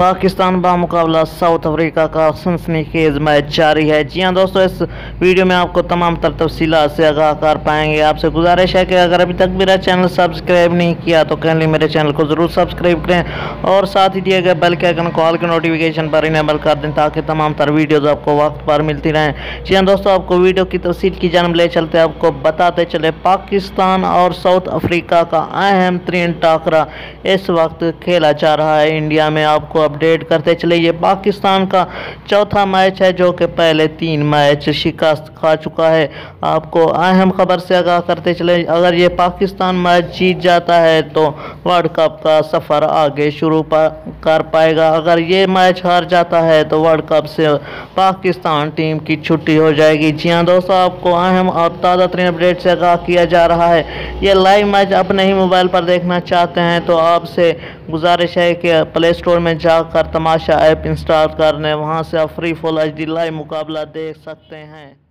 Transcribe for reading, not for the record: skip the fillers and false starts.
Pakistan बामुकाबला south Africa का सनसनीखेज match जारी है। जी हाँ दोस्तों, इस वीडियो में आपको तमाम तर तफसीलात से आगाह कर पाएंगे। आपसे गुजारिश है कि अगर अभी तक मेरा चैनल सब्सक्राइब नहीं किया तो काइंडली मेरे चैनल को ज़रूर सब्सक्राइब करें और साथ ही दिए गए बेल के आइकन को ऑल के नोटिफिकेशन पर इनेबल कर दें ताकि तमाम तर वीडियोज़ आपको वक्त पर मिलती रहें। जी हाँ दोस्तों, आपको वीडियो की तफसील की जानब ले चलते आपको बताते चले, पाकिस्तान और साउथ अफ्रीका का अहम तरीन टाकरा इस वक्त खेला जा रहा है इंडिया में। आपको अपडेट करते चले, ये पाकिस्तान का चौथा मैच है जो कि पहले 3 मैच शिकस्त खा चुका है। आपको अहम खबर से आगाह करते चले, अगर ये पाकिस्तान मैच जीत जाता है तो वर्ल्ड कप का सफ़र आगे शुरू कर पाएगा। अगर ये मैच हार जाता है तो वर्ल्ड कप से पाकिस्तान टीम की छुट्टी हो जाएगी। जी हाँ दोस्तों, आपको अहम और ताज़ा तरीन अपडेट से आगाह किया जा रहा है। ये लाइव मैच अपने ही मोबाइल पर देखना चाहते हैं तो आपसे गुजारिश है कि प्ले स्टोर में जाकर तमाशा ऐप इंस्टॉल कर लें, वहाँ से आप फ्री फुल HD लाइव मुकाबला देख सकते हैं।